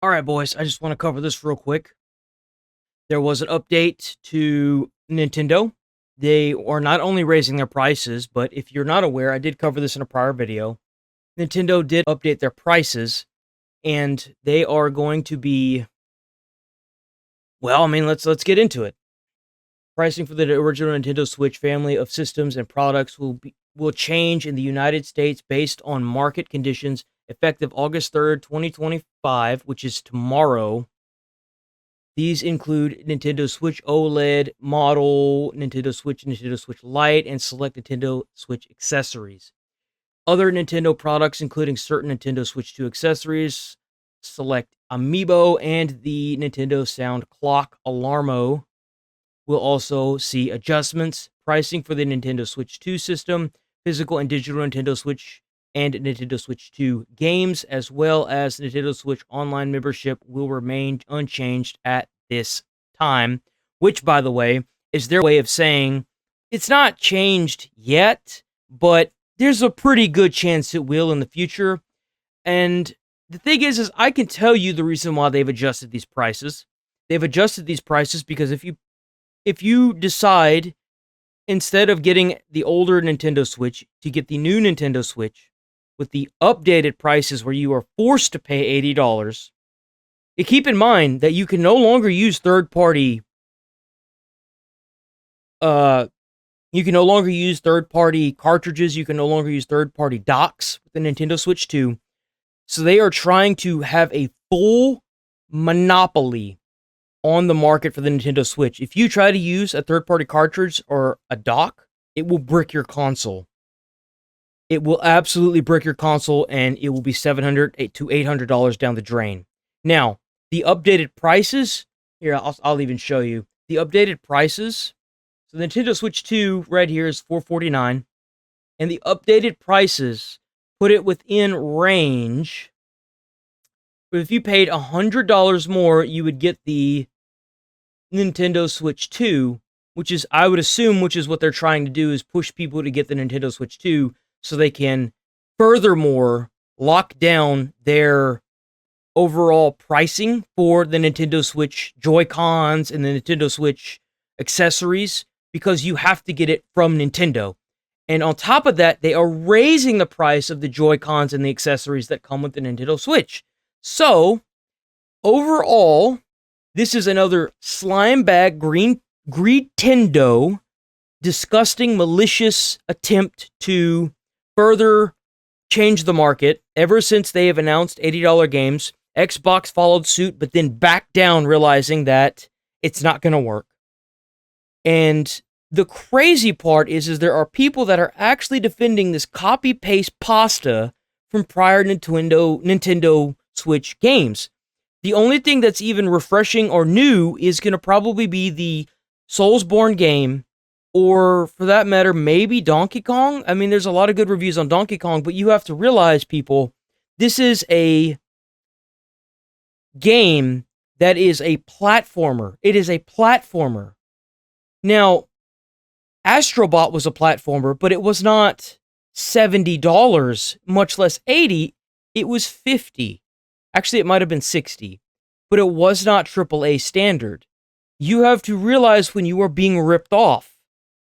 All right, boys, I just want to cover this real quick. There was an update to Nintendo. They are not only raising their prices, but if you're not aware, I did cover this in a prior video. Nintendo did update their prices, and they are going to be, well, let's get into it. Pricing for the original Nintendo Switch family of systems and products will change in the United States based on market conditions effective August 3rd, 2025, which is tomorrow. These include Nintendo Switch OLED model, Nintendo Switch Lite, and select Nintendo Switch accessories. Other Nintendo products, including certain Nintendo Switch 2 accessories, select Amiibo, and the Nintendo Sound Clock Alarmo, will also see adjustments. Pricing for the Nintendo Switch 2 system, physical and digital Nintendo Switch and Nintendo Switch 2 games, as well as Nintendo Switch Online membership, will remain unchanged at this time, which, by the way, is their way of saying it's not changed yet, but there's a pretty good chance it will in the future. And the thing is I can tell you the reason why they've adjusted these prices. They've adjusted these prices because if you decide, instead of getting the older Nintendo Switch, to get the new Nintendo Switch with the updated prices where you are forced to pay $80, keep in mind that you can no longer use third-party cartridges, you can no longer use third-party docks with the Nintendo Switch 2. So they are trying to have a full monopoly on the market for the Nintendo Switch. If you try to use a third-party cartridge or a dock, it will brick your console. It will absolutely brick your console, and it will be $700 to $800 down the drain. Now, the updated prices, here, I'll even show you. The updated prices, so the Nintendo Switch 2 right here is $449, and the updated prices put it within range. But if you paid $100 more, you would get the Nintendo Switch 2, which is, I would assume, which is what they're trying to do, is push people to get the Nintendo Switch 2 so they can furthermore lock down their overall pricing for the Nintendo Switch Joy-Cons and the Nintendo Switch accessories, because you have to get it from Nintendo. And on top of that, they are raising the price of the Joy-Cons and the accessories that come with the Nintendo Switch. So, overall, this is another slime bag, greedtendo, disgusting, malicious attempt to further change the market. Ever since they have announced $80 games, Xbox followed suit, but then backed down, realizing that it's not going to work. And the crazy part is there are people that are actually defending this copy-paste pasta from prior Nintendo Switch games. The only thing that's even refreshing or new is going to probably be the Soulsborne game, or for that matter, maybe Donkey Kong. I mean, there's a lot of good reviews on Donkey Kong, but you have to realize, people, this is a game that is a platformer. It is a platformer. Now, Astrobot was a platformer, but it was not $70, much less $80. It was $50. Actually, it might have been $60, but it was not AAA standard. You have to realize, when you are being ripped off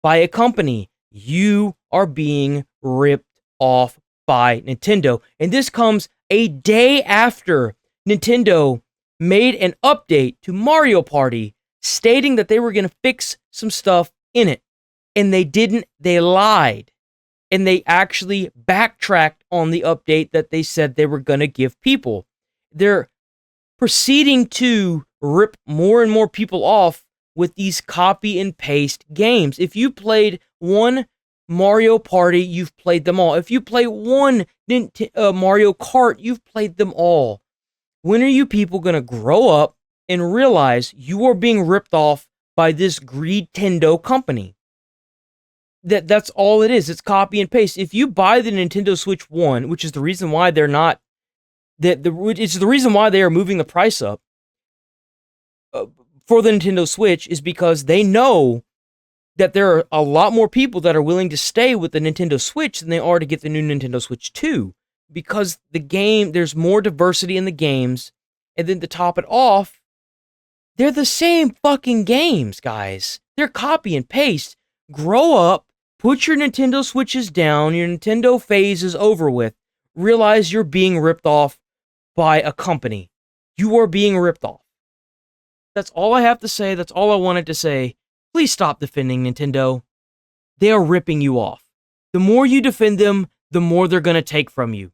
by a company, you are being ripped off by Nintendo. And this comes a day after Nintendo made an update to Mario Party stating that they were going to fix some stuff in it. And they didn't. They lied. And they actually backtracked on the update that they said they were going to give people. They're proceeding to rip more and more people off with these copy and paste games. If you played one Mario Party, you've played them all. If you play one Mario Kart, you've played them all. When are you people going to grow up and realize you are being ripped off by this greedtendo company? That's all it is. It's copy and paste. If you buy the Nintendo Switch 1, which is the reason why they're not, it's the reason why they are moving the price up for the Nintendo Switch, is because they know that there are a lot more people that are willing to stay with the Nintendo Switch than they are to get the new Nintendo Switch 2. Because there's more diversity in the games, And then to top it off, they're the same fucking games, guys. They're copy and paste. Grow up, put your Nintendo Switches down, your Nintendo phase is over with. Realize you're being ripped off by a company. You are being ripped off. That's all I have to say. That's all I wanted to say. Please stop defending Nintendo. They are ripping you off. The more you defend them, the more they're going to take from you.